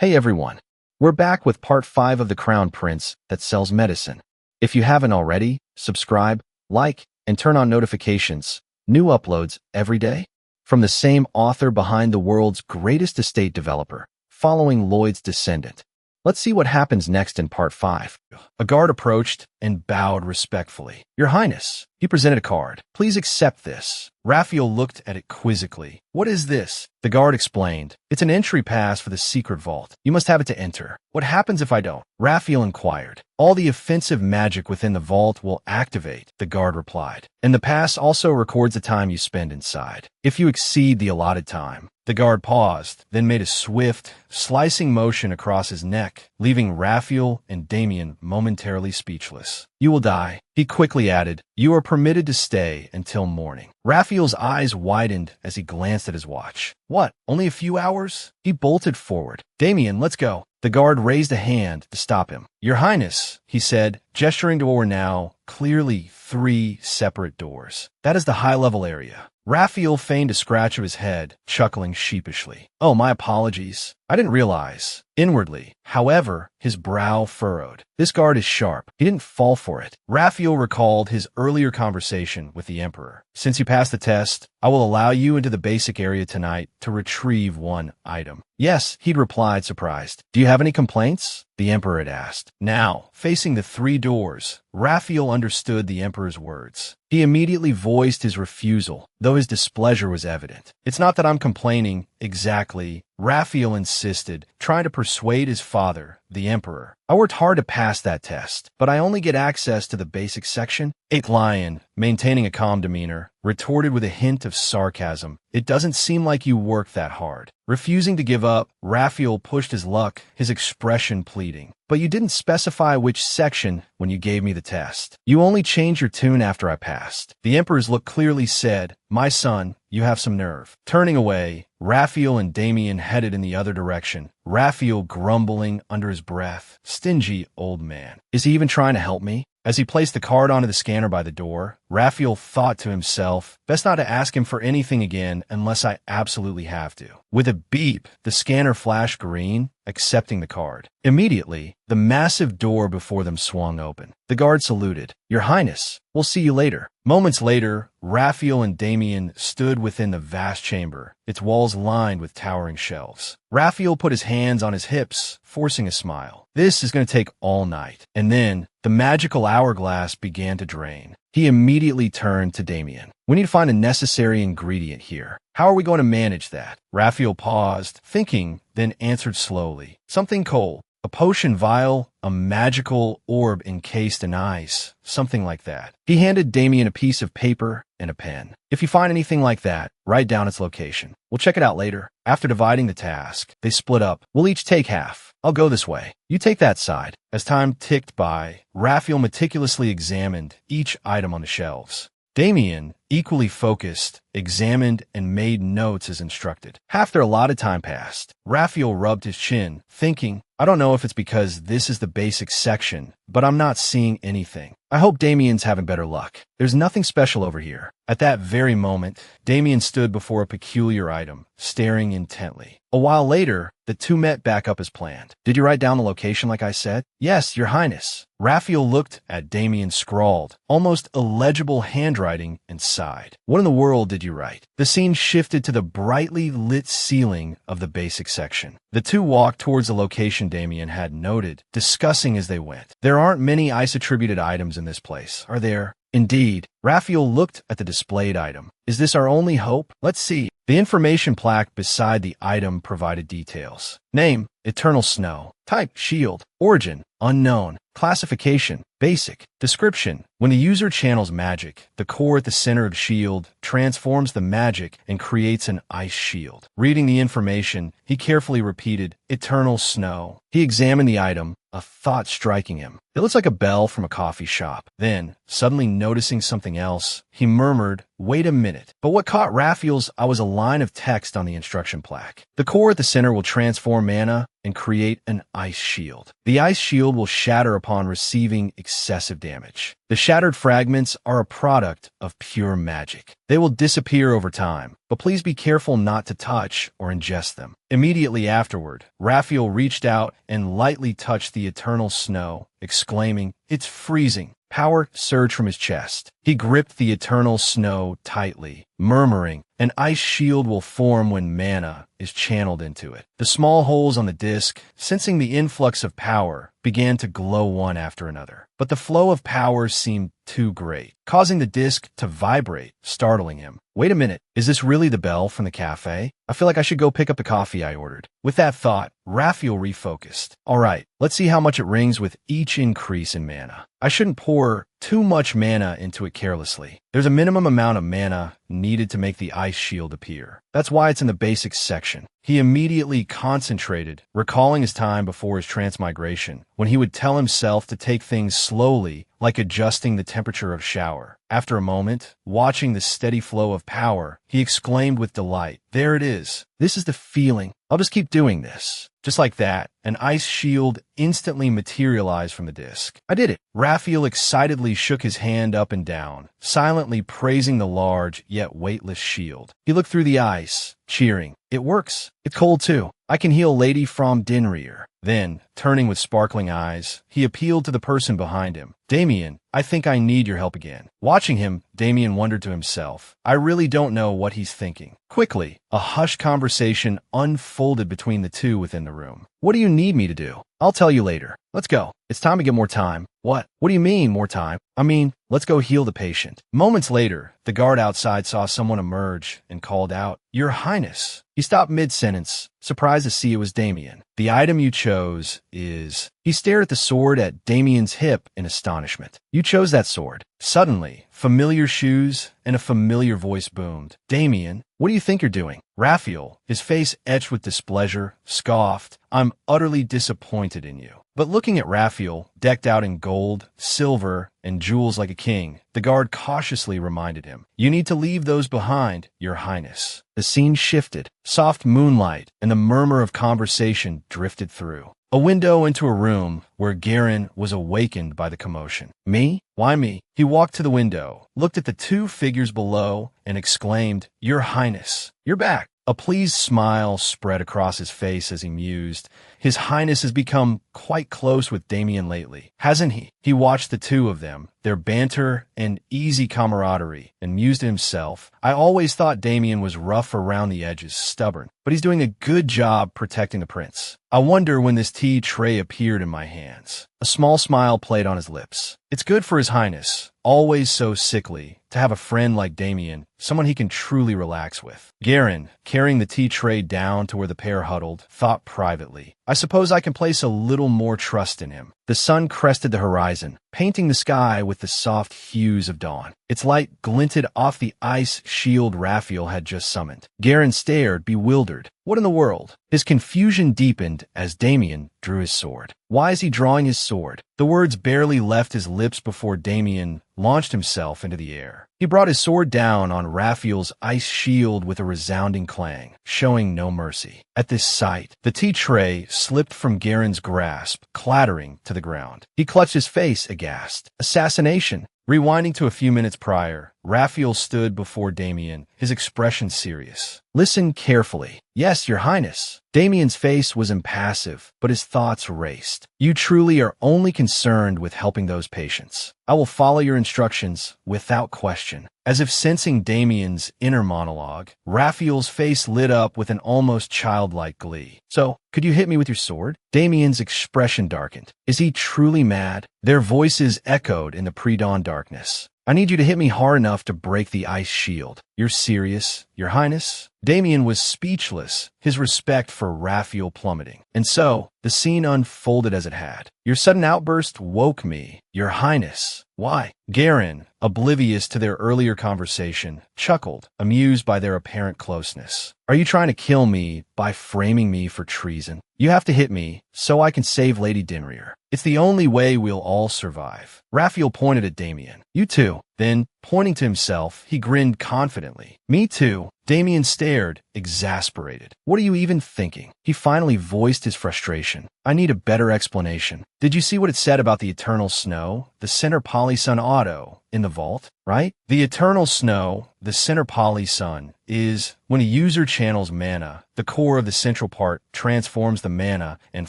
Hey everyone, we're back with part 5 of The Crown Prince that sells medicine. If you haven't already, subscribe, like, and turn on notifications. New uploads every day. From the same author behind the world's greatest estate developer, following Lloyd's descendant. Let's see what happens next in part 5. A guard approached and bowed respectfully. Your Highness, he presented a card. Please accept this. Lachiel looked at it quizzically. What is this? The guard explained. It's an entry pass for the secret vault. You must have it to enter. What happens if I don't? Lachiel inquired. All the offensive magic within the vault will activate, the guard replied. And the pass also records the time you spend inside. If you exceed the allotted time. The guard paused, then made a swift, slicing motion across his neck, leaving Lachiel and Damien momentarily speechless. You will die, he quickly added. You are permitted to stay until morning. Lachiel's eyes widened as he glanced at his watch. What, only a few hours? He bolted forward. Damien, let's go. The guard raised a hand to stop him. Your Highness, he said, gesturing to what were now clearly 3 separate doors. That is the high-level area. Lachiel feigned a scratch of his head, chuckling sheepishly. Oh, my apologies. I didn't realize. Inwardly, however, his brow furrowed. This guard is sharp. He didn't fall for it. Lachiel recalled his earlier conversation with the Emperor. Since you passed the test, I will allow you into the basic area tonight to retrieve 1 item. Yes, he'd replied, surprised. Do you have any complaints? The Emperor had asked. Now, facing the 3 doors, Lachiel understood the Emperor's words. He immediately voiced his refusal, though his displeasure was evident. It's not that I'm complaining, exactly, Lachiel insisted, trying to persuade his father, the Emperor. I worked hard to pass that test, but I only get access to the basic section. Lion, maintaining a calm demeanor, retorted with a hint of sarcasm. It doesn't seem like you worked that hard. Refusing to give up, Lachiel pushed his luck, his expression pleading. But you didn't specify which section when you gave me the test. You only changed your tune after I passed. The Emperor's look clearly said, my son, you have some nerve. Turning away, Lachiel and Damien headed in the other direction. Lachiel grumbling under his breath. Stingy old man. Is he even trying to help me? As he placed the card onto the scanner by the door, Lachiel thought to himself, best not to ask him for anything again unless I absolutely have to. With a beep, the scanner flashed green, accepting the card. Immediately, the massive door before them swung open. The guard saluted. Your Highness, we'll see you later. Moments later, Lachiel and Damien stood within the vast chamber, its walls lined with towering shelves. Lachiel put his hands on his hips, forcing a smile. This is going to take all night. And then, the magical hourglass began to drain. He immediately turned to Damien. We need to find a necessary ingredient here. How are we going to manage that? Lachiel paused, thinking, then answered slowly. Something cold. A potion vial, a magical orb encased in ice, something like that. He handed Damien a piece of paper and a pen. If you find anything like that, write down its location. We'll check it out later. After dividing the task, they split up. We'll each take half. I'll go this way. You take that side. As time ticked by, Lachiel meticulously examined each item on the shelves. Damien, equally focused, examined and made notes as instructed. Half their allotted time passed. Lachiel rubbed his chin, thinking, I don't know if it's because this is the basic section, but I'm not seeing anything. I hope Damien's having better luck. There's nothing special over here. At that very moment, Damien stood before a peculiar item, staring intently. A while later, the 2 met back up as planned. Did you write down the location like I said? Yes, Your Highness. Lachiel looked at Damien's scrawled, almost illegible handwriting and sighed. What in the world did you write? The scene shifted to the brightly lit ceiling of the basic section. The 2 walked towards the location Damien had noted, discussing as they went. There aren't many ice-attributed items in this place, are there? Indeed. Lachiel looked at the displayed item. Is this our only hope? Let's see. The information plaque beside the item provided details. Name, Eternal Snow. Type, Shield. Origin, unknown. Classification, basic. Description, when the user channels magic, the core at the center of Shield transforms the magic and creates an ice shield. Reading the information, he carefully repeated, Eternal Snow. He examined the item, a thought striking him. It looks like a bell from a coffee shop. Then, suddenly noticing something else, he murmured, "Wait a minute." But what caught Raphael's eye was a line of text on the instruction plaque. The core at the center will transform mana and create an ice shield. The ice shield will shatter upon receiving excessive damage. The shattered fragments are a product of pure magic. They will disappear over time, but please be careful not to touch or ingest them. Immediately afterward, Raphael reached out and lightly touched the eternal snow, exclaiming, "It's freezing." Power surged from his chest. He gripped the eternal snow tightly, murmuring, "An ice shield will form when mana is channeled into it." The small holes on the disc, sensing the influx of power, began to glow one after another. But the flow of power seemed too great, causing the disc to vibrate, startling him. "Wait a minute, is this really the bell from the cafe? I feel like I should go pick up the coffee I ordered." With that thought, Raphael refocused. "All right, let's see how much it rings with each increase in mana. I shouldn't pour too much mana into it carelessly. There's a minimum amount of mana needed to make the ice shield appear. That's why it's in the basics section." He immediately concentrated, recalling his time before his transmigration, when he would tell himself to take things slowly, like adjusting the temperature of a shower. After a moment, watching the steady flow of power, he exclaimed with delight, "There it is. This is the feeling. I'll just keep doing this." Just like that, an ice shield instantly materialized from the disc. "I did it." Raphael excitedly shook his hand up and down, silently praising the large yet weightless shield. He looked through the ice, cheering. "It works. It's cold too. I can heal Lady from Dinrier." Then, turning with sparkling eyes, he appealed to the person behind him. "Damien, I think I need your help again." Watching him, Damien wondered to himself, "I really don't know what he's thinking." Quickly, a hushed conversation unfolded between the two within the room. "What do you need me to do?" "I'll tell you later. Let's go. It's time to get more time." "What? What do you mean, more time?" "I mean, let's go heal the patient." Moments later, the guard outside saw someone emerge and called out, "Your Highness." He stopped mid-sentence, surprised to see it was Damien. "The item you chose is..." He stared at the sword at Damien's hip in astonishment. "You chose that sword." Suddenly, familiar shoes and a familiar voice boomed. "Damien, what do you think you're doing?" Raphael, his face etched with displeasure, scoffed, "I'm utterly disappointed in you." But looking at Raphael, decked out in gold, silver, and jewels like a king, the guard cautiously reminded him, "You need to leave those behind, Your Highness." The scene shifted. Soft moonlight and the murmur of conversation drifted through. A window into a room where Garen was awakened by the commotion. "Me? Why me?" He walked to the window, looked at the two figures below, and exclaimed, "Your Highness, you're back." A pleased smile spread across his face as he mused. His Highness has become quite close with Damien lately, hasn't he? He watched the two of them, their banter and easy camaraderie, and mused to himself, "I always thought Damien was rough around the edges, stubborn, but he's doing a good job protecting the prince. I wonder when this tea tray appeared in my hands." A small smile played on his lips. It's good for his Highness, always so sickly, to have a friend like Damien, someone he can truly relax with. Garen, carrying the tea tray down to where the pair huddled, thought privately, "I suppose I can place a little more trust in him." The sun crested the horizon, painting the sky with the soft hues of dawn. Its light glinted off the ice shield Raphael had just summoned. Garen stared, bewildered. What in the world? His confusion deepened as Damien drew his sword. Why is he drawing his sword? The words barely left his lips before Damien launched himself into the air. He brought his sword down on Raphael's ice shield with a resounding clang, showing no mercy. At this sight, the tea tray slipped from Garen's grasp, clattering to the ground. He clutched his face, aghast. Assassination! Rewinding to a few minutes prior, Raphael stood before Damien, his expression serious. "Listen carefully." "Yes, Your Highness." Damien's face was impassive, but his thoughts raced. "You truly are only concerned with helping those patients. I will follow your instructions without question." As if sensing Damien's inner monologue, Raphael's face lit up with an almost childlike glee. "So, could you hit me with your sword?" Damien's expression darkened. Is he truly mad? Their voices echoed in the pre-dawn darkness. "I need you to hit me hard enough to break the ice shield." "You're serious, Your Highness?" Damien was speechless, his respect for Raphael plummeting. And so, the scene unfolded as it had. "Your sudden outburst woke me, Your Highness." "Why?" Garen, oblivious to their earlier conversation, chuckled, amused by their apparent closeness. Are you trying to kill me by framing me for treason? You have to hit me so I can save Lady Dinrier. It's the only way we'll all survive. Lachiel pointed at Damien. You too. Then, pointing to himself, he grinned confidently. Me too. Damien stared, exasperated. What are you even thinking? He finally voiced his frustration. I need a better explanation. Did you see what it said about the eternal snow, the center polysun auto, in the vault, right? The eternal snow, the center polysun, is when a user channels mana, the core of the central part transforms the mana and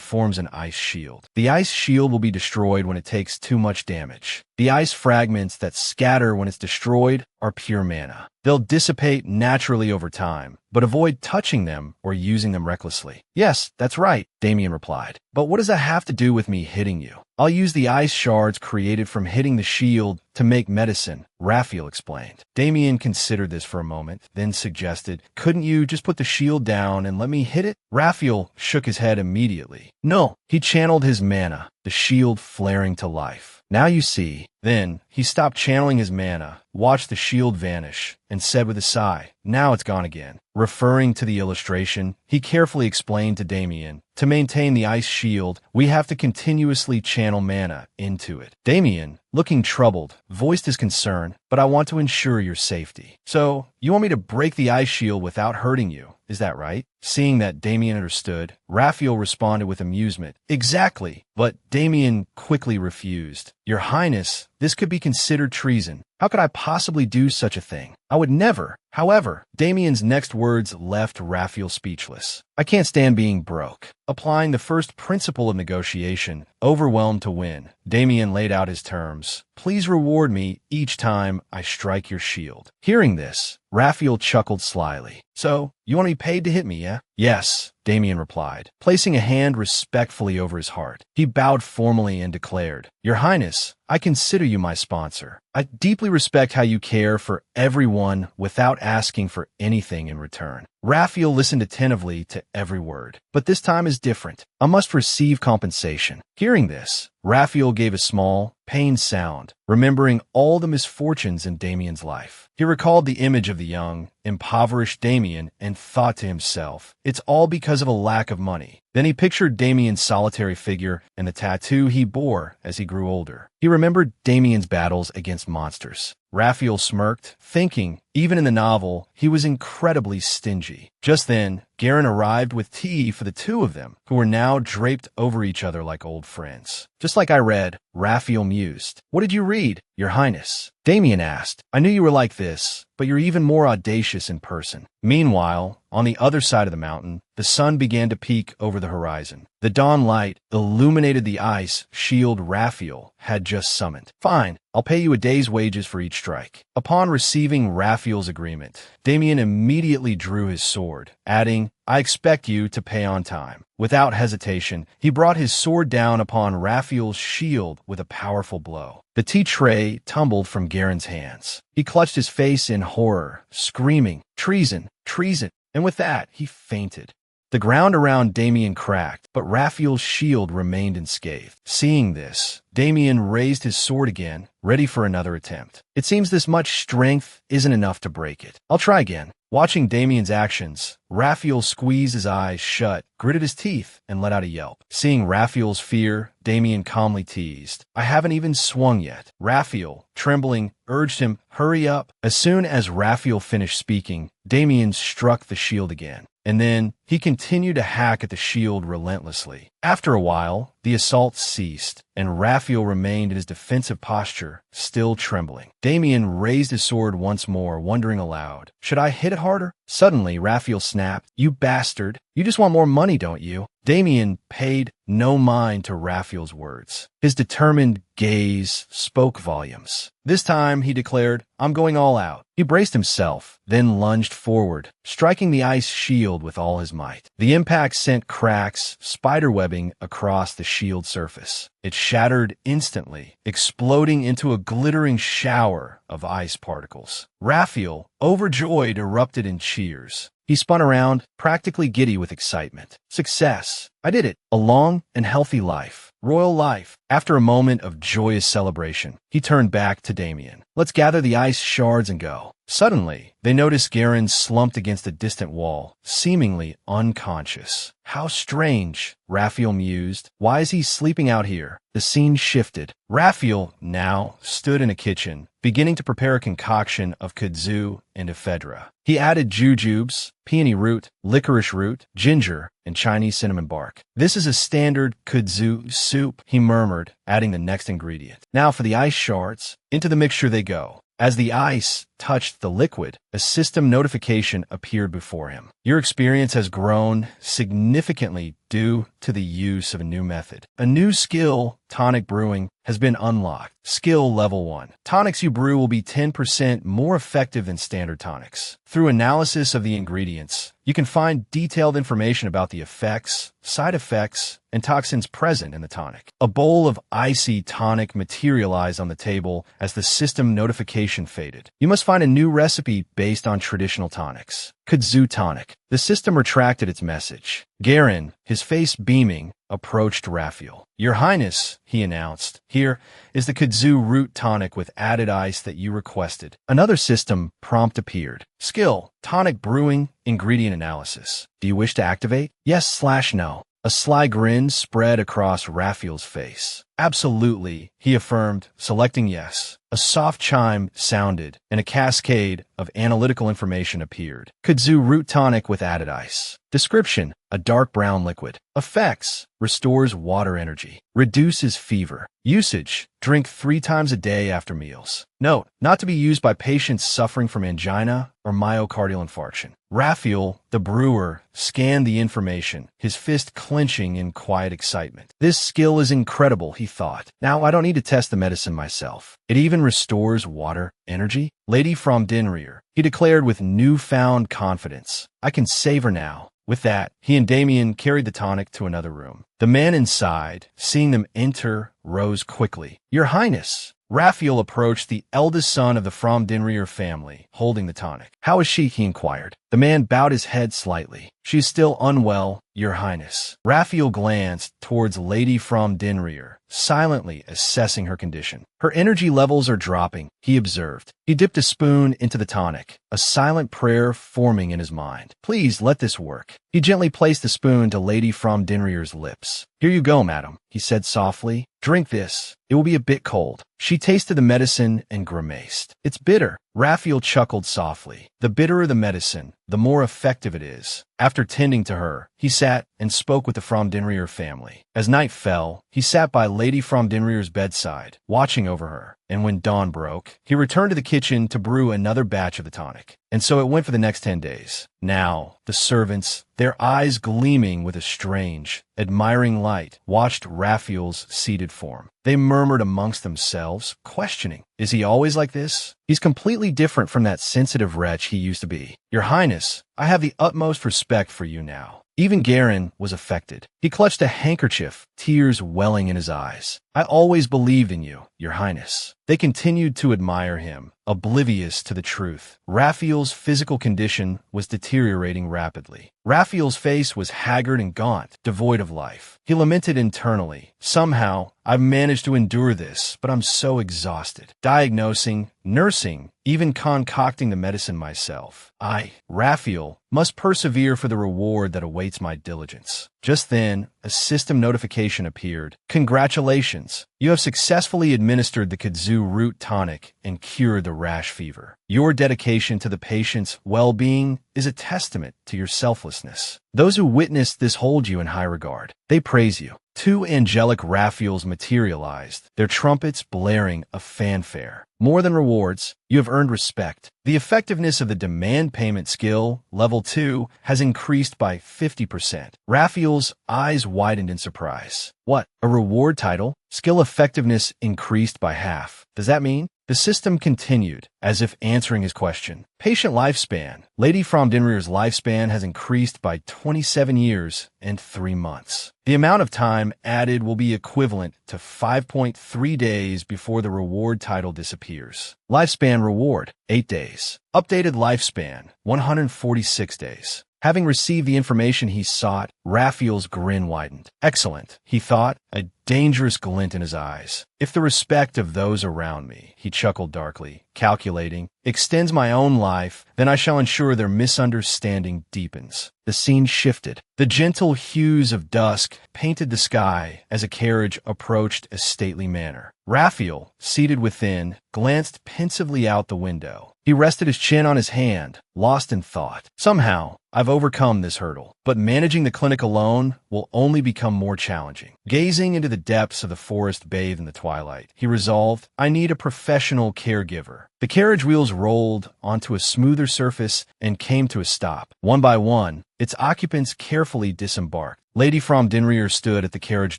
forms an ice shield. The ice shield will be destroyed when it takes too much damage. The ice fragments that scatter when it's destroyed are pure mana. They'll dissipate naturally over time, but avoid touching them or using them recklessly. Yes, that's right, Damien replied. But what does that have to do with me hitting you? I'll use the ice shards created from hitting the shield to make medicine, Lachiel explained. Damien considered this for a moment, then suggested, couldn't you just put the shield down and let me hit it? Lachiel shook his head immediately. No, he channeled his mana, the shield flaring to life. Now you see. Then, he stopped channeling his mana, watched the shield vanish, and said with a sigh, now it's gone again. Referring to the illustration, he carefully explained to Damien, to maintain the ice shield, we have to continuously channel mana into it. Damien, looking troubled, voiced his concern, but I want to ensure your safety. So, you want me to break the ice shield without hurting you, is that right? Seeing that Damien understood, Lachiel responded with amusement. Exactly, but Damien quickly refused. Your Highness, this could be considered treason. How could I possibly do such a thing? I would never. However, Damien's next words left Lachiel speechless. I can't stand being broke. Applying the first principle of negotiation, overwhelmed to win, Damien laid out his terms. Please reward me each time I strike your shield. Hearing this, Lachiel chuckled slyly. So, you want to be paid to hit me, yeah? Yes, Damien replied, placing a hand respectfully over his heart. He bowed formally and declared, Your Highness, I consider you my sponsor. I deeply respect how you care for everyone without asking for anything in return. Lachiel listened attentively to every word. But this time is different. I must receive compensation. Hearing this, Lachiel gave a small, pained sound, remembering all the misfortunes in Damien's life. He recalled the image of the young, impoverished Damien and thought to himself, it's all because of a lack of money. Then he pictured Damien's solitary figure and the tattoo he bore as he grew older. He remembered Damien's battles against monsters. Lachiel smirked, thinking, even in the novel, he was incredibly stingy. Just then, Garen arrived with tea for the two of them, who were now draped over each other like old friends. Just like I read, Lachiel mused. What did you read, Your Highness? Damien asked. I knew you were like this, but you're even more audacious in person. Meanwhile, on the other side of the mountain, the sun began to peek over the horizon. The dawn light illuminated the ice shield Lachiel had just summoned. Fine, I'll pay you a day's wages for each strike. Upon receiving Lachiel's agreement, Damien immediately drew his sword, adding, I expect you to pay on time. Without hesitation, he brought his sword down upon Lachiel's shield with a powerful blow. The tea tray tumbled from Garen's hands. He clutched his face in horror, screaming, Treason! Treason! And with that, he fainted. The ground around Damien cracked, but Lachiel's shield remained unscathed. Seeing this, Damien raised his sword again, ready for another attempt. It seems this much strength isn't enough to break it. I'll try again. Watching Damien's actions, Lachiel squeezed his eyes shut, gritted his teeth, and let out a yelp. Seeing Lachiel's fear, Damien calmly teased, I haven't even swung yet. Lachiel, trembling, urged him, hurry up. As soon as Lachiel finished speaking, Damien struck the shield again. And then, he continued to hack at the shield relentlessly. After a while, the assault ceased, and Lachiel remained in his defensive posture, still trembling. Damien raised his sword once more, wondering aloud, should I hit it harder? Suddenly, Lachiel snapped, You bastard! You just want more money, don't you? Damien paid no mind to Lachiel's words. His determined gaze spoke volumes. This time, he declared, I'm going all out. He braced himself, then lunged forward, striking the ice shield with all his might. The impact sent cracks, spiderwebbing across the shield surface. It shattered instantly, exploding into a glittering shower of ice particles. Lachiel, overjoyed, erupted in cheers. He spun around, practically giddy with excitement. Success! I did it! A long and healthy life. Royal life. After a moment of joyous celebration, he turned back to Damien. Let's gather the ice shards and go. Suddenly, they noticed Garen slumped against a distant wall, seemingly unconscious. How strange, Raphael mused. Why is he sleeping out here? The scene shifted. Raphael now stood in a kitchen, beginning to prepare a concoction of kudzu and ephedra. He added jujubes, peony root, licorice root, ginger, and Chinese cinnamon bark. This is a standard kudzu soup, he murmured, adding the next ingredient. Now for the ice shards. Into the mixture they go. As the ice touched the liquid, a system notification appeared before him. Your experience has grown significantly due to the use of a new method. A new skill, tonic brewing, has been unlocked. Skill level 1. Tonics you brew will be 10% more effective than standard tonics. Through analysis of the ingredients, you can find detailed information about the effects, side effects, and toxins present in the tonic. A bowl of icy tonic materialized on the table as the system notification faded. You must find a new recipe based on traditional tonics. Kudzu tonic. The system retracted its message. Garen, his face beaming, approached Raphael. Your Highness, he announced, here is the kudzu root tonic with added ice that you requested. Another system prompt appeared. Skill, tonic brewing, ingredient analysis. Do you wish to activate? Yes/no. A sly grin spread across Raphael's face. Absolutely, he affirmed, selecting yes. A soft chime sounded, and a cascade of analytical information appeared. Kudzu root tonic with added ice. Description: a dark brown liquid. Effects: restores water energy. Reduces fever. Usage: drink 3 times a day after meals. Note: not to be used by patients suffering from angina or myocardial infarction. Raphael, the brewer, scanned the information, his fist clenching in quiet excitement. This skill is incredible, he thought. Now I don't need to test the medicine myself. It even restores water energy. Lady from Dinrier, he declared with newfound confidence. I can save her now. With that, he and Damien carried the tonic to another room. The man inside, seeing them enter, rose quickly. Your Highness! Raphael approached the eldest son of the From Dinrier family, holding the tonic. How is she? He inquired. The man bowed his head slightly. She is still unwell, Your Highness. Raphael glanced towards Lady From Dinrier, silently assessing her condition. Her energy levels are dropping, he observed. He dipped a spoon into the tonic, a silent prayer forming in his mind. Please let this work. He gently placed the spoon to Lady From Dinrier's lips. Here you go, madam, he said softly. Drink this. It will be a bit cold. She tasted the medicine and grimaced. It's bitter. Raphael chuckled softly. The bitterer the medicine, the more effective it is. After tending to her, he sat and spoke with the From Dinrier family. As night fell, he sat by Lady From Dinrier's bedside, watching over her. And when dawn broke, he returned to the kitchen to brew another batch of the tonic. And so it went for the next 10 days. Now, the servants, their eyes gleaming with a strange, admiring light, watched Raphael's seated form. They murmured amongst themselves, questioning, is he always like this? He's completely different from that sensitive wretch he used to be. Your Highness, I have the utmost respect for you now. Even Garen was affected. He clutched a handkerchief, tears welling in his eyes. I always believed in you, Your Highness. They continued to admire him, oblivious to the truth. Raphael's physical condition was deteriorating rapidly. Raphael's face was haggard and gaunt, devoid of life. He lamented internally. Somehow, I've managed to endure this, but I'm so exhausted. Diagnosing, nursing, even concocting the medicine myself. I, Raphael, must persevere for the reward that awaits my diligence. Just then, a system notification appeared. Congratulations! You have successfully administered the kudzu root tonic and cured the rash fever. Your dedication to the patient's well-being is a testament to your selflessness. Those who witnessed this hold you in high regard. They praise you. 2 angelic Raphaels materialized, their trumpets blaring a fanfare. More than rewards, you have earned respect. The effectiveness of the demand payment skill, level 2, has increased by 50%. Raphael's eyes widened in surprise. What? A reward title? Skill effectiveness increased by half. Does that mean? The system continued, as if answering his question. Patient lifespan. Lady From Dinrier's lifespan has increased by 27 years and 3 months. The amount of time added will be equivalent to 5.3 days before the reward title disappears. Lifespan reward, 8 days. Updated lifespan, 146 days. Having received the information he sought, Raphael's grin widened. Excellent, he thought, a dangerous glint in his eyes. If the respect of those around me, he chuckled darkly, calculating, extends my own life, then I shall ensure their misunderstanding deepens. The scene shifted. The gentle hues of dusk painted the sky as a carriage approached a stately manner. Raphael, seated within, glanced pensively out the window. He rested his chin on his hand, lost in thought. Somehow, I've overcome this hurdle, but managing the clinic alone will only become more challenging. Gazing into the depths of the forest bathed in the twilight, he resolved, I need a professional caregiver. The carriage wheels rolled onto a smoother surface and came to a stop. One by one, its occupants carefully disembarked. Lady from Dinrier stood at the carriage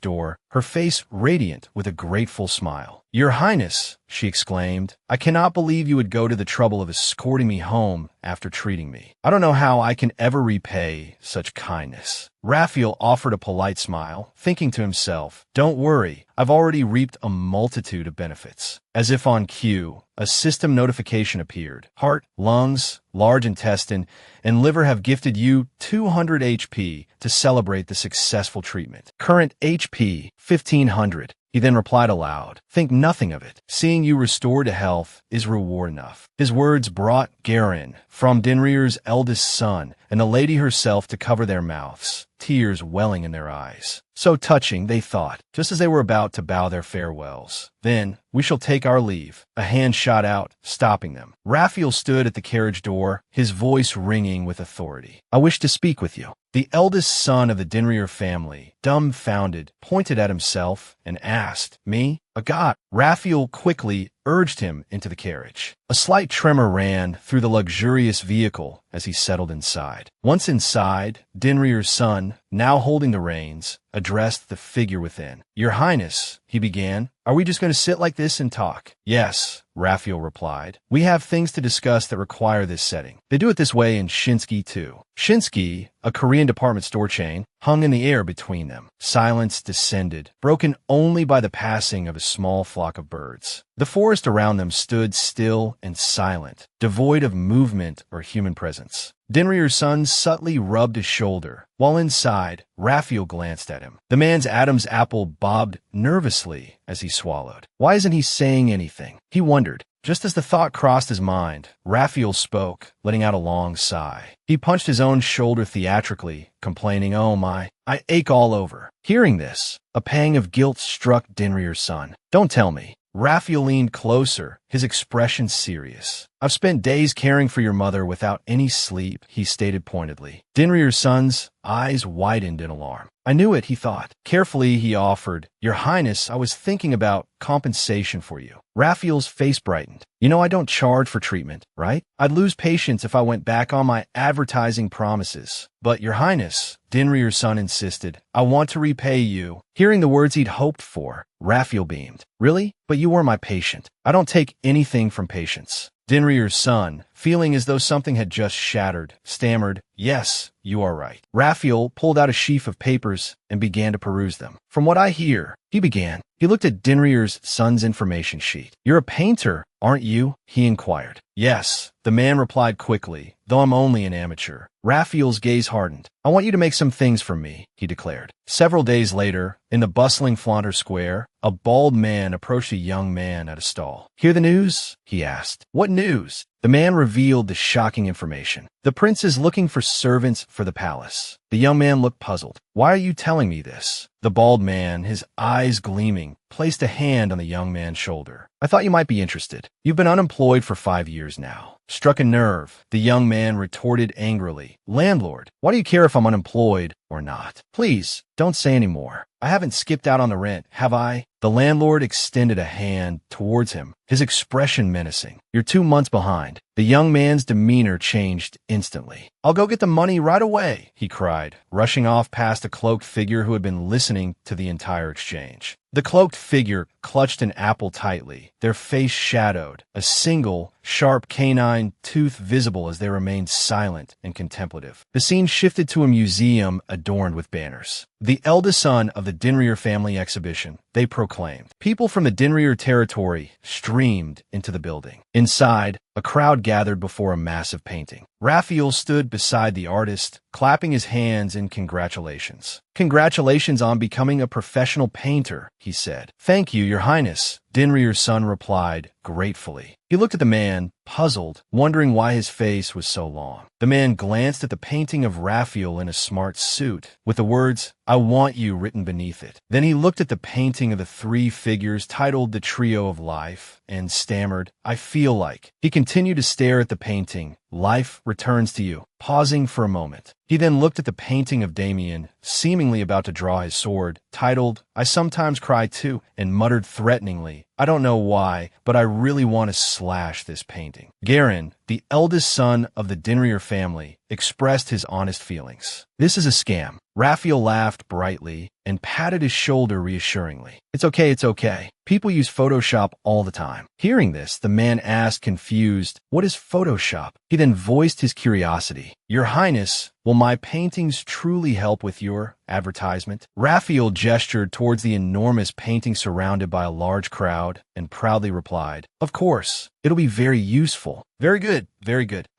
door, her face radiant with a grateful smile. Your Highness, she exclaimed, I cannot believe you would go to the trouble of escorting me home after treating me. I don't know how I can ever repay such kindness. Raphael offered a polite smile, thinking to himself, don't worry, I've already reaped a multitude of benefits. As if on cue, a system notification appeared. Heart, lungs, large intestine, and liver have gifted you 200 HP to celebrate the successful treatment. Current HP, 1500. He then replied aloud, think nothing of it. Seeing you restored to health is reward enough. His words brought Garin, from Dinrier's eldest son, and the lady herself to cover their mouths, tears welling in their eyes. So touching, they thought, just as they were about to bow their farewells. Then, we shall take our leave. A hand shot out, stopping them. Raphael stood at the carriage door, his voice ringing with authority. I wish to speak with you. The eldest son of the Dinrier family, dumbfounded, pointed at himself and asked, me? A god. Raphael quickly urged him into the carriage. A slight tremor ran through the luxurious vehicle as he settled inside. Once inside, Dinrier's son, now holding the reins, addressed the figure within. Your Highness, he began, are we just going to sit like this and talk? Yes, Raphael replied. We have things to discuss that require this setting. They do it this way in Shinseki too. Shinseki, a Korean department store chain, hung in the air between them. Silence descended, broken only by the passing of a small flock of birds. The forest around them stood still and silent, devoid of movement or human presence. Dinrier's son subtly rubbed his shoulder. While inside, Raphael glanced at him. The man's Adam's apple bobbed nervously as he swallowed. Why isn't he saying anything? He wondered. Just as the thought crossed his mind, Raphael spoke, letting out a long sigh. He punched his own shoulder theatrically, complaining, oh my, I ache all over. Hearing this, a pang of guilt struck Dinrier's son. Don't tell me. Raphael leaned closer, his expression serious. I've spent days caring for your mother without any sleep, he stated pointedly. Dinrier's son's eyes widened in alarm. I knew it, he thought. Carefully, he offered, Your Highness, I was thinking about compensation for you. Raphael's face brightened. You know I don't charge for treatment, right? I'd lose patience if I went back on my advertising promises. But, Your Highness, Dinrier's son insisted, I want to repay you. Hearing the words he'd hoped for, Raphael beamed. Really? But you were my patient. I don't take anything from patience. Dinrier's son, feeling as though something had just shattered, stammered, Yes, you are right. Raphael pulled out a sheaf of papers and began to peruse them. From what I hear, he began. He looked at Dinrier's son's information sheet. You're a painter, aren't you? He inquired. Yes, the man replied quickly, though I'm only an amateur. Raphael's gaze hardened. I want you to make some things for me, he declared. Several days later, in the bustling Flanders Square, a bald man approached a young man at a stall. Hear the news? He asked. What news? The man revealed the shocking information. The prince is looking for servants for the palace. The young man looked puzzled. Why are you telling me this? The bald man, his eyes gleaming, placed a hand on the young man's shoulder. I thought you might be interested. You've been unemployed for 5 years now. Struck a nerve, the young man retorted angrily. Landlord, why do you care if I'm unemployed or not? Please, don't say any more. I haven't skipped out on the rent, have I? The landlord extended a hand towards him, his expression menacing. You're 2 months behind. The young man's demeanor changed instantly. I'll go get the money right away, he cried, rushing off past a cloaked figure who had been listening to the entire exchange. The cloaked figure clutched an apple tightly, their their face shadowed, a single, sharp canine tooth visible as they remained silent and contemplative. The scene shifted to a museum adorned with banners. The eldest son of the Dinrier family exhibition, they proclaimed. People from the Dinrier territory streamed into the building. Inside, a crowd gathered before a massive painting. Lachiel stood beside the artist, clapping his hands in congratulations. "Congratulations on becoming a professional painter," he said. "Thank you, Your Highness," Dinrier's son replied gratefully. He looked at the man, puzzled, wondering why his face was so long. The man glanced at the painting of Lachiel in a smart suit, with the words, "I want you," written beneath it. Then he looked at the painting of the three figures titled The Trio of Life, and stammered, "I feel like." He continued to stare at the painting. "Life returns to you," pausing for a moment. He then looked at the painting of Damien, seemingly about to draw his sword, titled, "I Sometimes Cry Too," and muttered threateningly, "I don't know why, but I really want to slash this painting." Garin, the eldest son of the Dinrier family, expressed his honest feelings. "This is a scam." Lachiel laughed brightly and patted his shoulder reassuringly. It's okay. People use Photoshop all the time." Hearing this, the man asked, confused, "What is Photoshop?" He then voiced his curiosity. "Your Highness, will my paintings truly help with your advertisement?" Lachiel gestured towards the enormous painting surrounded by a large crowd and proudly replied, "Of course. It'll be very useful." Very good.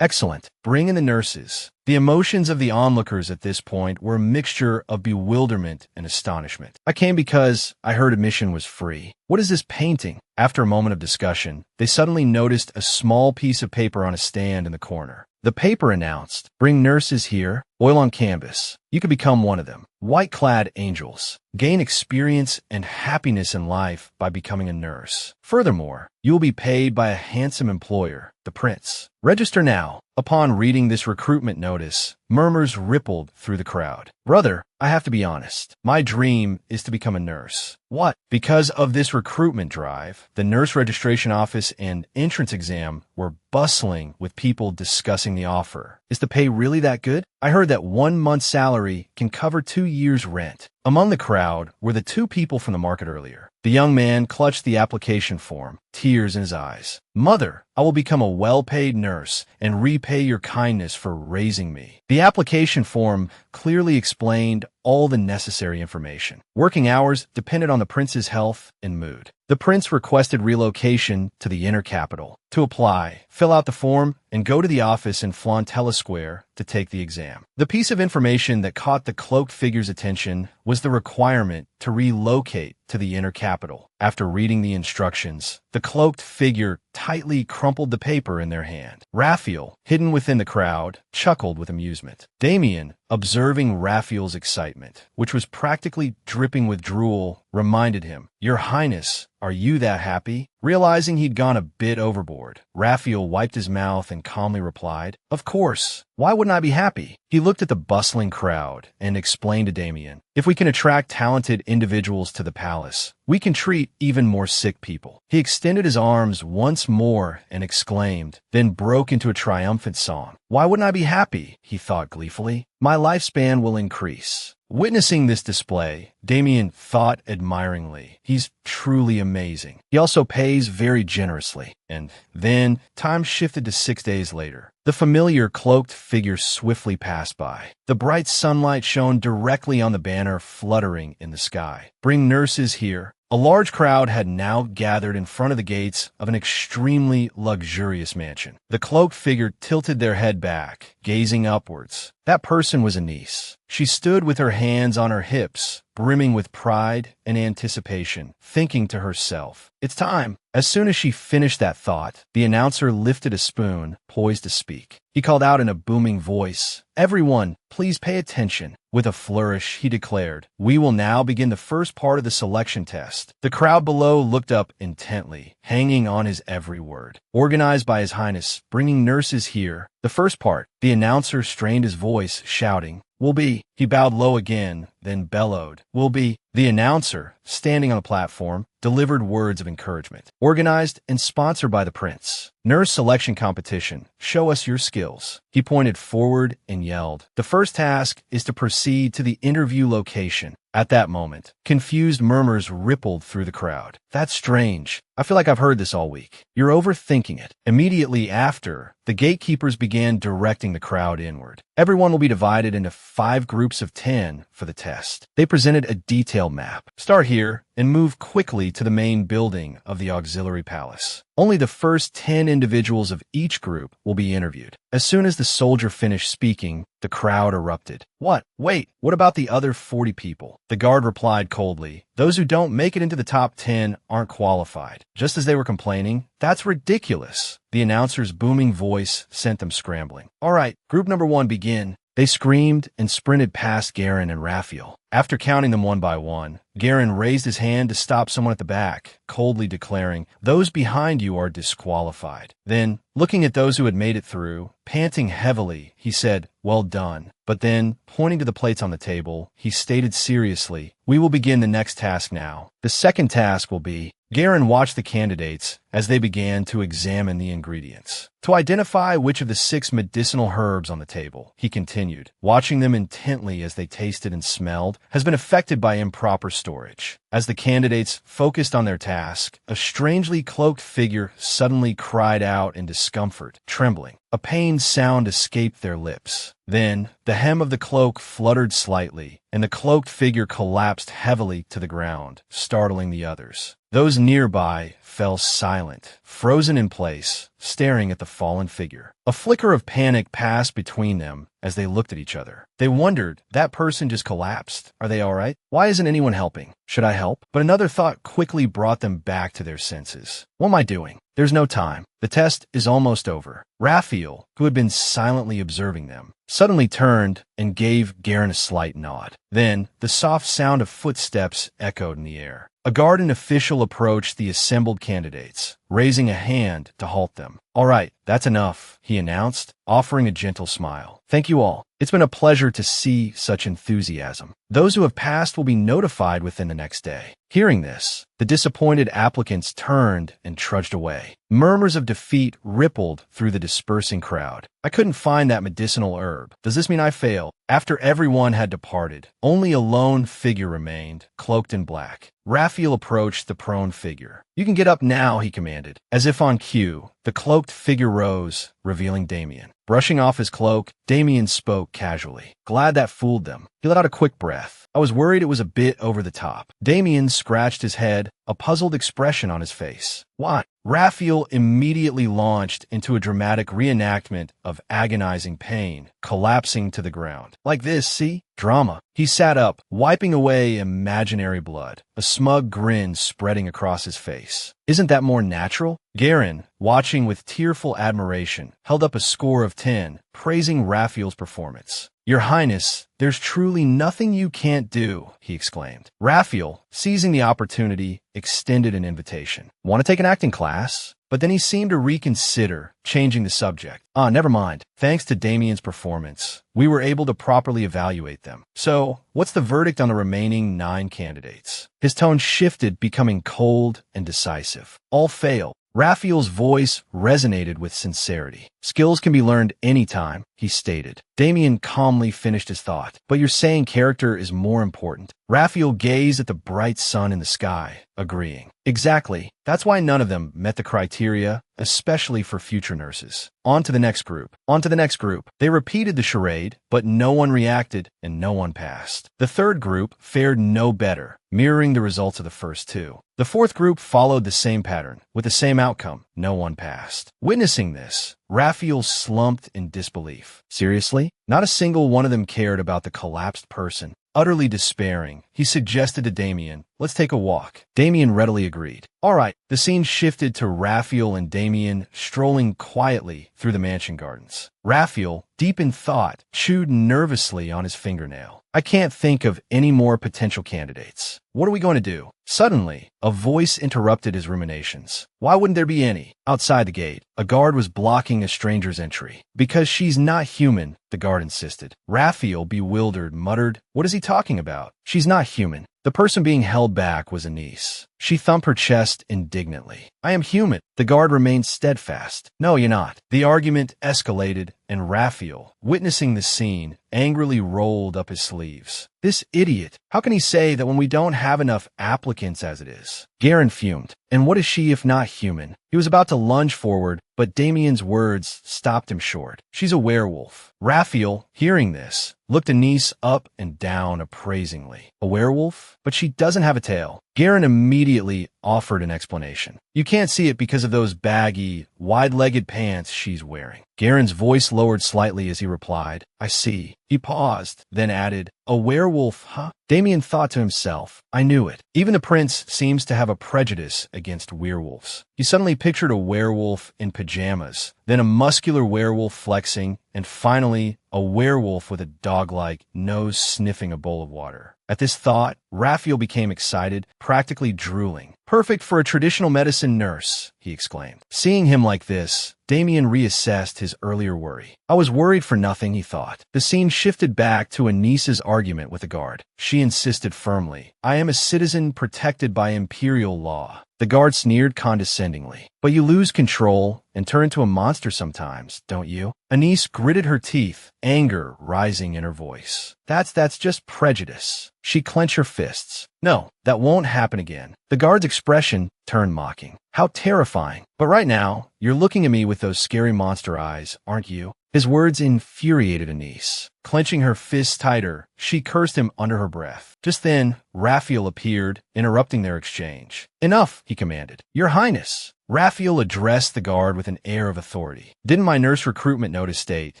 Excellent. Bring in the nurses." The emotions of the onlookers at this point were a mixture of bewilderment and astonishment. "I came because I heard admission was free." "What is this painting?" After a moment of discussion, they suddenly noticed a small piece of paper on a stand in the corner. The paper announced, "Bring nurses here, oil on canvas. You could become one of them. White-clad angels. Gain experience and happiness in life by becoming a nurse. Furthermore, you will be paid by a handsome employer, the prince. Register now." Upon reading this recruitment notice, murmurs rippled through the crowd. "Brother, I have to be honest. My dream is to become a nurse." "What?" Because of this recruitment drive, the nurse registration office and entrance exam were bustling with people discussing the offer. "Is the pay really that good? I heard that 1 month's salary can cover 2 years' rent." Among the crowd were the two people from the market earlier. The young man clutched the application form, tears in his eyes. "Mother, I will become a well-paid nurse and repay your kindness for raising me." The application form clearly explained all the necessary information. Working hours depended on the prince's health and mood. The prince requested relocation to the inner capital. To apply, fill out the form and go to the office in Flantella Square to take the exam. The piece of information that caught the cloaked figure's attention was the requirement to relocate to the inner capital. After reading the instructions, the cloaked figure tightly crumpled the paper in their hand. Lachiel, hidden within the crowd, chuckled with amusement. Damien, observing Lachiel's excitement, which was practically dripping with drool, reminded him, "Your Highness, are you that happy?" Realizing he'd gone a bit overboard, Lachiel wiped his mouth and calmly replied, "Of course. Why wouldn't I be happy?" He looked at the bustling crowd and explained to Damien, "If we can attract talented individuals to the palace, we can treat even more sick people." He extended his arms once more and exclaimed, then broke into a triumphant song. "Why wouldn't I be happy?" he thought gleefully. "My lifespan will increase." Witnessing this display, Damien thought admiringly, "He's truly amazing. He also pays very generously." And then time shifted to 6 days later. The familiar cloaked figure swiftly passed by. The bright sunlight shone directly on the banner fluttering in the sky. "Bring nurses here." A large crowd had now gathered in front of the gates of an extremely luxurious mansion. The cloaked figure tilted their head back, gazing upwards. That person was Anise. She stood with her hands on her hips, brimming with pride and anticipation, thinking to herself, "It's time." As soon as she finished that thought, the announcer lifted a spoon, poised to speak. He called out in a booming voice, "Everyone, please pay attention." With a flourish, he declared, "We will now begin the first part of the selection test." The crowd below looked up intently, hanging on his every word. "Organized by His Highness, bringing nurses here. The first part," the announcer strained his voice, shouting, "will be." He bowed low again, then bellowed, "Will be." The announcer, standing on the platform, delivered words of encouragement. Organized and sponsored by the prince. Nurse selection competition. Show us your skills. He pointed forward and yelled. The first task is to proceed to the interview location. At that moment, confused murmurs rippled through the crowd. That's strange. I feel like I've heard this all week. You're overthinking it. Immediately after, the gatekeepers began directing the crowd inward. Everyone will be divided into 5 groups of 10 for the test. They presented a detailed map. Start here and move quickly to the main building of the auxiliary palace. Only the first 10 individuals of each group will be interviewed. As soon as the soldier finished speaking, the crowd erupted. What? Wait, what about the other 40 people? The guard replied coldly. Those who don't make it into the top 10 aren't qualified. Just as they were complaining, that's ridiculous. The announcer's booming voice sent them scrambling. All right, group number 1, begin. They screamed and sprinted past Garen and Lachiel. After counting them one by one, Garen raised his hand to stop someone at the back, coldly declaring, "Those behind you are disqualified." Then, looking at those who had made it through, panting heavily, he said, "Well done." But then, pointing to the plates on the table, he stated seriously, "We will begin the next task now. The second task will be..." Garen watched the candidates as they began to examine the ingredients. To identify which of the 6 medicinal herbs on the table, he continued, watching them intently as they tasted and smelled, has been affected by improper storage. As the candidates focused on their task, a strangely cloaked figure suddenly cried out in discomfort, trembling. A pained sound escaped their lips. Then, the hem of the cloak fluttered slightly, and the cloaked figure collapsed heavily to the ground, startling the others. Those nearby fell silent, frozen in place, staring at the fallen figure. A flicker of panic passed between them as they looked at each other. They wondered, that person just collapsed. Are they all right? Why isn't anyone helping? Should I help? But another thought quickly brought them back to their senses. What am I doing? There's no time. The test is almost over. Lachiel, who had been silently observing them, suddenly turned and gave Garen a slight nod. Then, the soft sound of footsteps echoed in the air. A guard official approached the assembled candidates, raising a hand to halt them. "All right, that's enough," he announced, offering a gentle smile. "Thank you all. It's been a pleasure to see such enthusiasm. Those who have passed will be notified within the next day." Hearing this, the disappointed applicants turned and trudged away. Murmurs of defeat rippled through the dispersing crowd. "I couldn't find that medicinal herb. Does this mean I fail?" After everyone had departed, only a lone figure remained, cloaked in black. Lachiel approached the prone figure. "You can get up now," he commanded. As if on cue, the cloaked figure rose, revealing Damien. Brushing off his cloak, Damien spoke casually. "Glad that fooled them." He let out a quick breath. "I was worried it was a bit over the top." Damien scratched his head, a puzzled expression on his face. "What?" Lachiel immediately launched into a dramatic reenactment of agonizing pain, collapsing to the ground. "Like this, see? Drama." He sat up, wiping away imaginary blood, a smug grin spreading across his face. "Isn't that more natural?" Garen, watching with tearful admiration, held up a score of 10, praising Lachiel's performance. "Your Highness, there's truly nothing you can't do," he exclaimed. Lachiel, seizing the opportunity, extended an invitation. "Want to take an acting class?" But then he seemed to reconsider, changing the subject. Never mind. Thanks to Damien's performance, we were able to properly evaluate them. So, what's the verdict on the remaining 9 candidates? His tone shifted, becoming cold and decisive. "All fail." Lachiel's voice resonated with sincerity. "Skills can be learned anytime," he stated. Damien calmly finished his thought. "But you're saying character is more important." Lachiel gazed at the bright sun in the sky, agreeing. "Exactly. That's why none of them met the criteria, especially for future nurses. On to the next group. On to the next group." They repeated the charade, but no one reacted and no one passed. The third group fared no better, mirroring the results of the first 2. The fourth group followed the same pattern, with the same outcome. No one passed. Witnessing this, Lachiel slumped in disbelief. Seriously? Not a single one of them cared about the collapsed person. Utterly despairing, he suggested to Damien, let's take a walk. Damien readily agreed. All right, the scene shifted to Raphael and Damien strolling quietly through the mansion gardens. Raphael, deep in thought, chewed nervously on his fingernail. I can't think of any more potential candidates. What are we going to do? Suddenly, a voice interrupted his ruminations. Why wouldn't there be any? Outside the gate, a guard was blocking a stranger's entry. Because she's not human, the guard insisted. Raphael, bewildered, muttered, "What is he talking about? She's not human." The person being held back was Anise. She thumped her chest indignantly. "I am human." The guard remained steadfast. "No, you're not." The argument escalated, and Raphael, witnessing the scene, angrily rolled up his sleeves. This idiot! How can he say that when we don't have enough applicants as it is? Garen fumed. And what is she if not human? He was about to lunge forward, but Damien's words stopped him short. She's a werewolf. Raphael, hearing this, looked Anise up and down appraisingly. A werewolf? But she doesn't have a tail. Garen immediately offered an explanation. You can't see it because of those baggy, wide-legged pants she's wearing. Garen's voice lowered slightly as he replied, I see. He paused, then added, a werewolf, huh? Damien thought to himself, I knew it. Even the prince seems to have a prejudice against werewolves. He suddenly pictured a werewolf in pajamas, then a muscular werewolf flexing, and finally, a werewolf with a dog-like nose sniffing a bowl of water. At this thought, Raphael became excited, practically drooling. Perfect for a traditional medicine nurse, he exclaimed. Seeing him like this, Damien reassessed his earlier worry. I was worried for nothing, he thought. The scene shifted back to Anice's argument with the guard. She insisted firmly, I am a citizen protected by imperial law. The guard sneered condescendingly. But you lose control and turn into a monster sometimes, don't you? Anise gritted her teeth, anger rising in her voice. That's just prejudice. She clenched her fists. No, that won't happen again. The guard's expression turned mocking. How terrifying. But right now, you're looking at me with those scary monster eyes, aren't you? His words infuriated Anise. Clenching her fists tighter, she cursed him under her breath. Just then, Raphael appeared, interrupting their exchange. Enough, he commanded. Your Highness. Raphael addressed the guard with an air of authority. Didn't my nurse recruitment notice state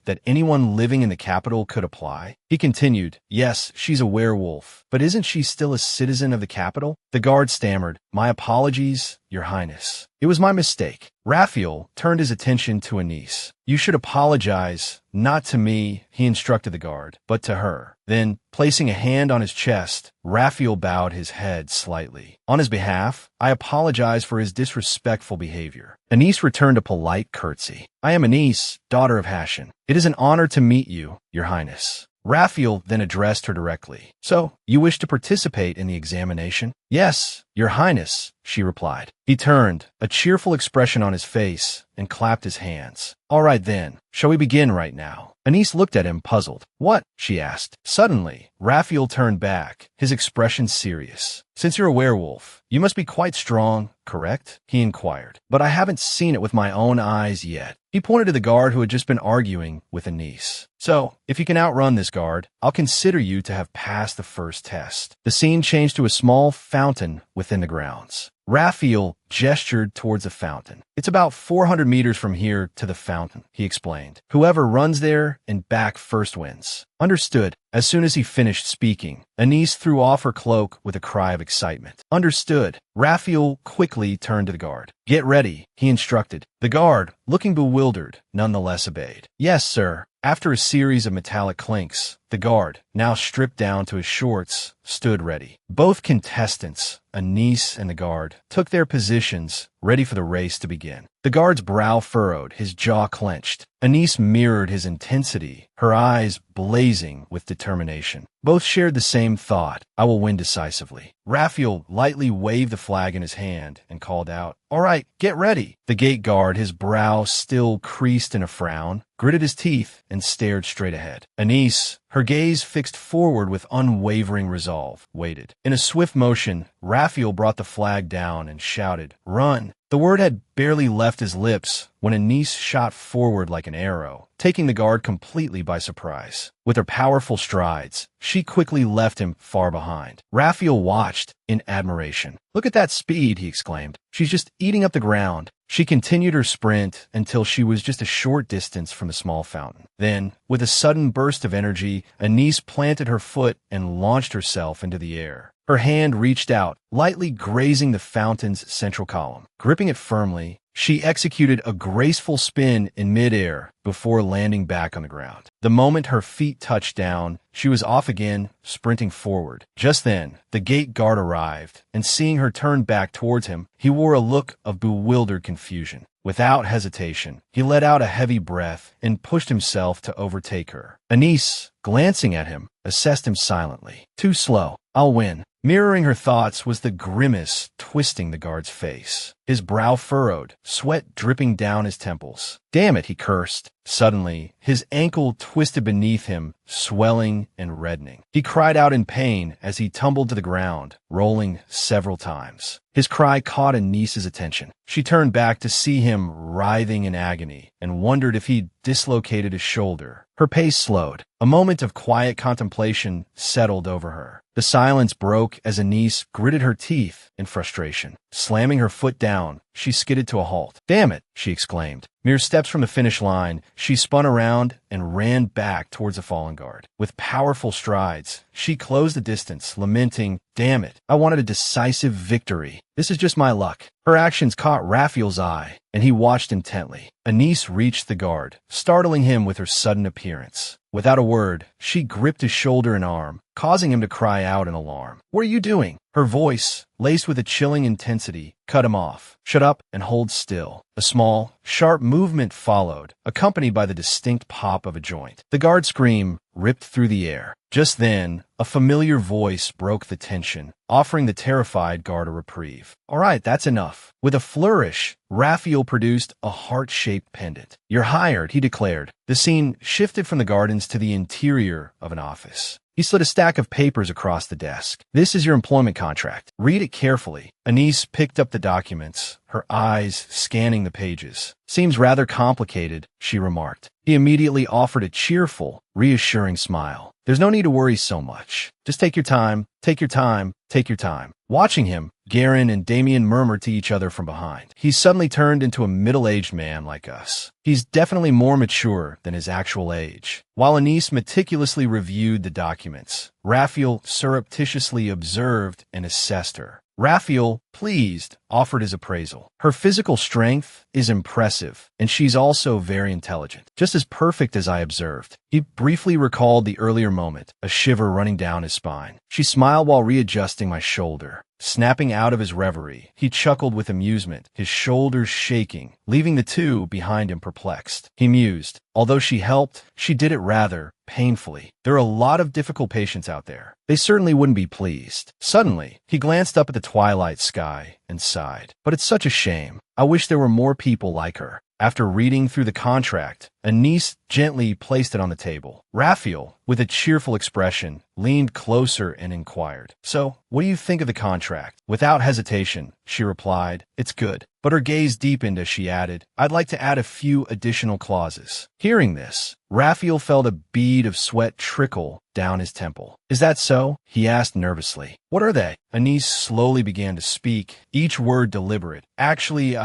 that anyone living in the capital could apply? He continued, yes, she's a werewolf, but isn't she still a citizen of the capital? The guard stammered, my apologies, Your Highness. It was my mistake. Raphael turned his attention to Anise. You should apologize, not to me, he instructed the guard, but to her. Then, placing a hand on his chest, Raphael bowed his head slightly. On his behalf, I apologize for his disrespectful behavior. Anise returned a polite curtsy. I am Anise, daughter of Hashan. It is an honor to meet you, Your Highness. Raphael then addressed her directly. So, you wish to participate in the examination? Yes, Your Highness, she replied. He turned, a cheerful expression on his face, and clapped his hands. All right then, shall we begin right now? Anise looked at him, puzzled. What? She asked. Suddenly, Raphael turned back, his expression serious. Since you're a werewolf, you must be quite strong, correct? He inquired. But I haven't seen it with my own eyes yet. He pointed to the guard who had just been arguing with Anise. So, if you can outrun this guard, I'll consider you to have passed the first test. The scene changed to a small fountain within the grounds. Raphael gestured towards the fountain. It's about 400 meters from here to the fountain, he explained. Whoever runs there and back first wins. Understood. As soon as he finished speaking, Anise threw off her cloak with a cry of excitement. Understood. Raphael quickly turned to the guard. Get ready, he instructed. The guard, looking bewildered, nonetheless obeyed. Yes, sir. After a series of metallic clinks, the guard, now stripped down to his shorts, stood ready. Both contestants, Anise and the guard, took their positions, ready for the race to begin. The guard's brow furrowed, his jaw clenched. Anise mirrored his intensity, her eyes blazing with determination. Both shared the same thought, I will win decisively. Raphael lightly waved the flag in his hand and called out, All right, get ready. The gate guard, his brow still creased in a frown, gritted his teeth and stared straight ahead. Anise, her gaze fixed forward with unwavering resolve, waited. In a swift motion, Raphael brought the flag down and shouted, Run! The word had barely left his lips when Anise shot forward like an arrow, taking the guard completely by surprise. With her powerful strides, she quickly left him far behind. Raphael watched in admiration. Look at that speed, he exclaimed. She's just eating up the ground. She continued her sprint until she was just a short distance from the small fountain. Then, with a sudden burst of energy, Anise planted her foot and launched herself into the air. Her hand reached out, lightly grazing the fountain's central column. Gripping it firmly, she executed a graceful spin in midair before landing back on the ground. The moment her feet touched down, she was off again, sprinting forward. Just then, the gate guard arrived, and seeing her turn back towards him, he wore a look of bewildered confusion. Without hesitation, he let out a heavy breath and pushed himself to overtake her. Anise, glancing at him, assessed him silently. Too slow. I'll win. Mirroring her thoughts was the grimace twisting the guard's face. His brow furrowed, sweat dripping down his temples. Damn it, he cursed. Suddenly, his ankle twisted beneath him, swelling and reddening. He cried out in pain as he tumbled to the ground, rolling several times. His cry caught Anise's attention. She turned back to see him writhing in agony and wondered if he'd dislocated his shoulder. Her pace slowed. A moment of quiet contemplation settled over her. The silence broke as Anise gritted her teeth in frustration. Slamming her foot down, she skidded to a halt. Damn it, she exclaimed. Mere steps from the finish line, she spun around and ran back towards the fallen guard. With powerful strides, she closed the distance, lamenting, damn it, I wanted a decisive victory. This is just my luck. Her actions caught Raphael's eye, and he watched intently. Anise reached the guard, startling him with her sudden appearance. Without a word, she gripped his shoulder and arm, causing him to cry out in alarm. What are you doing? Her voice, laced with a chilling intensity, cut him off. Shut up and hold still. A small, sharp movement followed, accompanied by the distinct pop of a joint. The guard's scream ripped through the air. Just then, a familiar voice broke the tension, offering the terrified guard a reprieve. All right, that's enough. With a flourish, Raphael produced a heart-shaped pendant. You're hired, he declared. The scene shifted from the gardens to the interior of an office. He slid a stack of papers across the desk. This is your employment contract. Read it carefully. Anise picked up the documents, her eyes scanning the pages. Seems rather complicated, she remarked. He immediately offered a cheerful, reassuring smile. There's no need to worry so much. Just take your time, take your time, take your time. Watching him, Garin and Damien murmured to each other from behind. He's suddenly turned into a middle-aged man like us. He's definitely more mature than his actual age. While Anise meticulously reviewed the documents, Raphael surreptitiously observed and assessed her. Raphael, pleased, offered his appraisal. Her physical strength is impressive, and she's also very intelligent. Just as perfect as I observed. He briefly recalled the earlier moment, a shiver running down his spine. She smiled while readjusting my shoulder. Snapping out of his reverie, he chuckled with amusement, his shoulders shaking, leaving the two behind him perplexed. He mused. Although she helped, she did it rather painfully. There are a lot of difficult patients out there. They certainly wouldn't be pleased. Suddenly, he glanced up at the twilight sky and sighed. But it's such a shame. I wish there were more people like her. After reading through the contract, Anise gently placed it on the table. Raphael, with a cheerful expression, leaned closer and inquired, So, what do you think of the contract? Without hesitation, she replied, It's good. But her gaze deepened as she added, I'd like to add a few additional clauses. Hearing this, Raphael felt a bead of sweat trickle down his temple. Is that so? He asked nervously. What are they? Anise slowly began to speak, each word deliberate. Actually,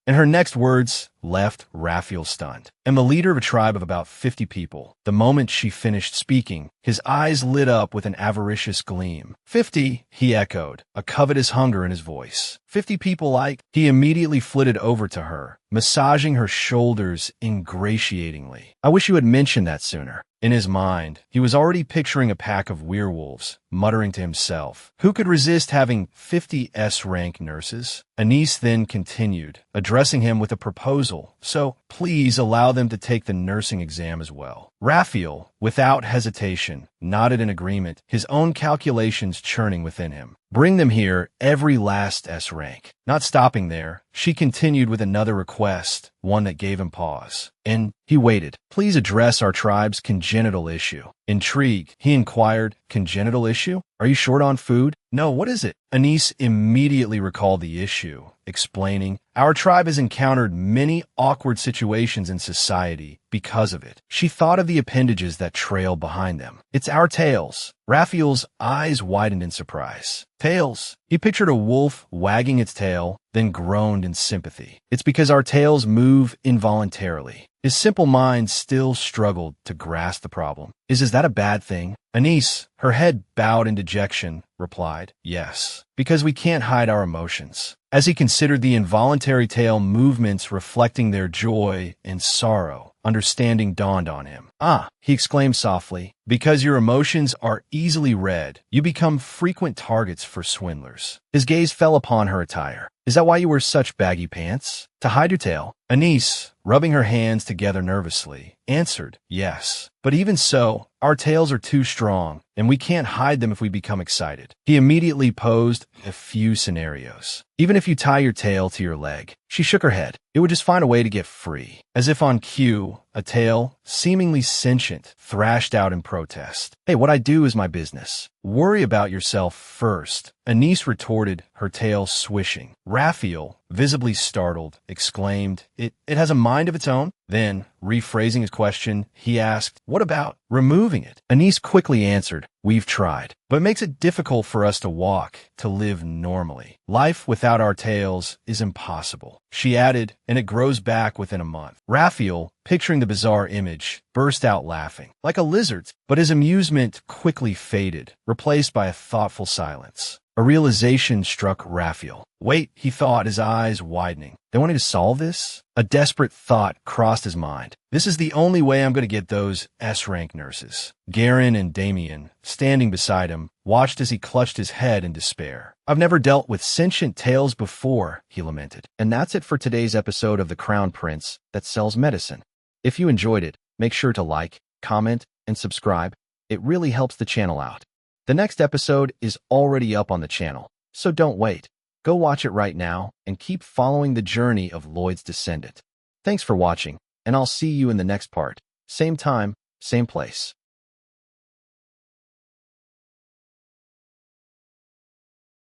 And her next words left Raphael stunned. I'm the leader of a tribe of about 50 people. The moment she finished speaking, his eyes lit up with an avaricious gleam. 50, he echoed, a covetous hunger in his voice. 50 people like? He immediately flitted over to her, massaging her shoulders ingratiatingly. I wish you had mentioned that sooner. In his mind, he was already picturing a pack of werewolves, muttering to himself, who could resist having 50 S-rank nurses? Anise then continued, addressing him with a proposal, so please allow them to take the nursing exam as well. Raphael, without hesitation, nodded in agreement, his own calculations churning within him. Bring them here, every last S-rank. Not stopping there, she continued with another request, one that gave him pause. And he waited. Please address our tribe's congenital issue. Intrigued, he inquired, Congenital issue? Are you short on food? No, what is it? Anise immediately recalled the issue, explaining, Our tribe has encountered many awkward situations in society because of it. She thought of the appendages that trail behind them. It's our tails. Raphael's eyes widened in surprise. Tails. He pictured a wolf wagging its tail, then groaned in sympathy. It's because our tails move involuntarily. His simple mind still struggled to grasp the problem. Is that a bad thing? Anise, her head bowed in dejection, replied, yes, because we can't hide our emotions. As he considered the involuntary tail movements reflecting their joy and sorrow, understanding dawned on him. Ah, he exclaimed softly, because your emotions are easily read, you become frequent targets for swindlers. His gaze fell upon her attire. Is that why you wear such baggy pants? To hide your tail? Anise, rubbing her hands together nervously, answered, yes. But even so, our tails are too strong, and we can't hide them if we become excited. He immediately posed a few scenarios. Even if you tie your tail to your leg, she shook her head. It would just find a way to get free. As if on cue, a tail, seemingly sentient, thrashed out in protest. Hey, what I do is my business. Worry about yourself first. Anise retorted, her tail swishing. Lachiel, visibly startled, exclaimed, It has a mind of its own? Then, rephrasing his question, he asked, what about removing it? Anise quickly answered, we've tried, but it makes it difficult for us to walk, to live normally. Life without our tails is impossible. She added, and it grows back within a month. Lachiel, picturing the bizarre image, burst out laughing, like a lizard, but his amusement quickly faded, replaced by a thoughtful silence. A realization struck Lachiel. Wait, he thought, his eyes widening. They wanted to solve this? A desperate thought crossed his mind. This is the only way I'm going to get those S-rank nurses. Garen and Damien, standing beside him, watched as he clutched his head in despair. I've never dealt with sentient tails before, he lamented. And that's it for today's episode of The Crown Prince that sells medicine. If you enjoyed it, make sure to like, comment, and subscribe. It really helps the channel out. The next episode is already up on the channel, so don't wait. Go watch it right now and keep following the journey of Lloyd's descendant. Thanks for watching, and I'll see you in the next part. Same time, same place.